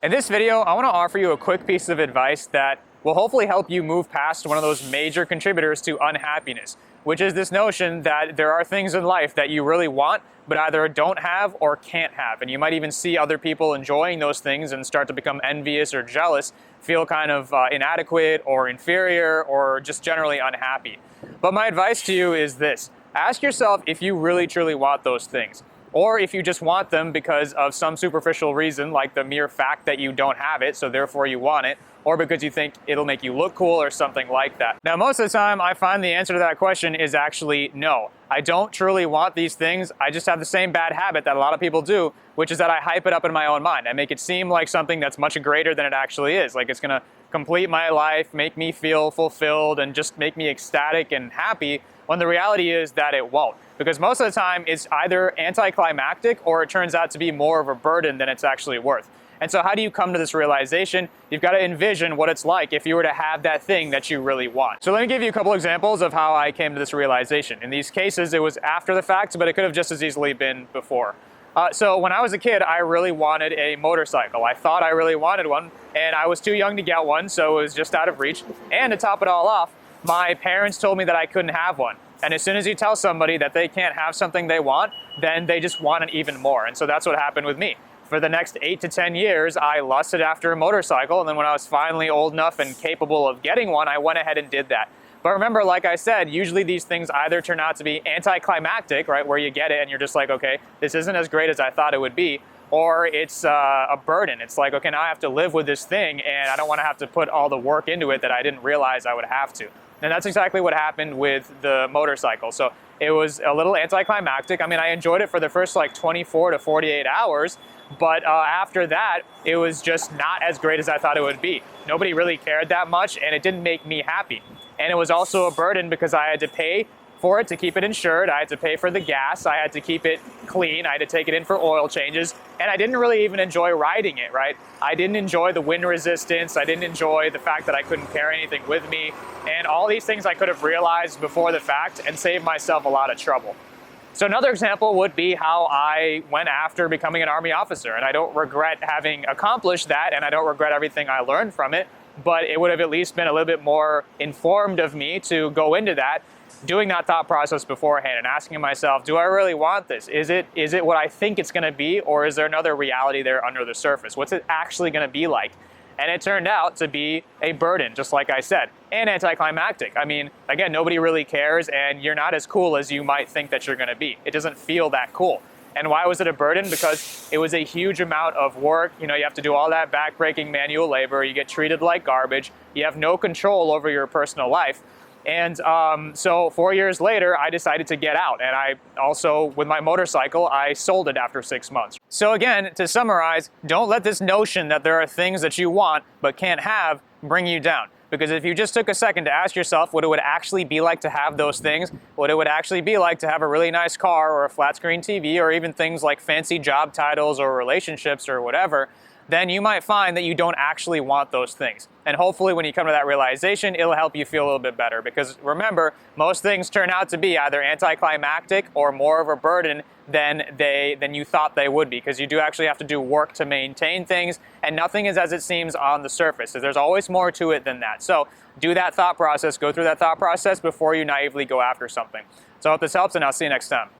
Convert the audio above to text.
In this video, I want to offer you a quick piece of advice that will hopefully help you move past one of those major contributors to unhappiness, which is this notion that there are things in life that you really want, but either don't have or can't have. And you might even see other people enjoying those things and start to become envious or jealous, feel kind of inadequate or inferior or just generally unhappy. But my advice to you is this: ask yourself if you really truly want those things. Or if you just want them because of some superficial reason, like the mere fact that you don't have it, so therefore you want it, or because you think it'll make you look cool or something like that. Now, most of the time, I find the answer to that question is actually no. I don't truly want these things. I just have the same bad habit that a lot of people do, which is that I hype it up in my own mind. I make it seem like something that's much greater than it actually is. Like it's gonna complete my life, make me feel fulfilled, and just make me ecstatic and happy, when the reality is that it won't. Because most of the time, it's either anticlimactic or it turns out to be more of a burden than it's actually worth. And so how do you come to this realization? You've got to envision what it's like if you were to have that thing that you really want. So let me give you a couple examples of how I came to this realization. In these cases, it was after the fact, but it could have just as easily been before. So when I was a kid, I really wanted a motorcycle. I thought I really wanted one, and I was too young to get one, so it was just out of reach. And to top it all off, my parents told me that I couldn't have one. And as soon as you tell somebody that they can't have something they want, then they just want it even more. And so that's what happened with me. For the next 8 to 10 years, I lusted after a motorcycle. And then when I was finally old enough and capable of getting one, I went ahead and did that. But remember, like I said, usually these things either turn out to be anticlimactic, right, where you get it and you're just like, okay, this isn't as great as I thought it would be, or it's a burden. It's like, okay, now I have to live with this thing and I don't want to have to put all the work into it that I didn't realize I would have to. And that's exactly what happened with the motorcycle. So it was a little anticlimactic. I mean, I enjoyed it for the first like 24 to 48 hours, but after that, it was just not as great as I thought it would be. Nobody really cared that much, and it didn't make me happy. And it was also a burden because I had to pay for it to keep it insured. I had to pay for the gas. I had to keep it clean. I had to take it in for oil changes. And I didn't really even enjoy riding it, right? I didn't enjoy the wind resistance. I didn't enjoy the fact that I couldn't carry anything with me. And all these things I could have realized before the fact and saved myself a lot of trouble. So another example would be how I went after becoming an Army officer. And I don't regret having accomplished that, and I don't regret everything I learned from it. But it would have at least been a little bit more informed of me to go into that, doing that thought process beforehand and asking myself, do I really want this? Is it what I think it's going to be, or is there another reality there under the surface? What's it actually going to be like? And it turned out to be a burden, just like I said, and anticlimactic. I mean, again, nobody really cares, and you're not as cool as you might think that you're going to be. It doesn't feel that cool. And why was it a burden? Because it was a huge amount of work. You know, you have to do all that backbreaking manual labor. You get treated like garbage. You have no control over your personal life. And so 4 years later, I decided to get out. And I also, with my motorcycle, I sold it after 6 months. So again, to summarize, don't let this notion that there are things that you want but can't have bring you down. Because if you just took a second to ask yourself what it would actually be like to have those things, what it would actually be like to have a really nice car or a flat screen TV, or even things like fancy job titles or relationships or whatever, then you might find that you don't actually want those things. And hopefully when you come to that realization, it'll help you feel a little bit better. Because remember, most things turn out to be either anticlimactic or more of a burden than you thought they would be. Because you do actually have to do work to maintain things, and nothing is as it seems on the surface. So there's always more to it than that. So do that thought process, go through that thought process before you naively go after something. So I hope this helps, and I'll see you next time.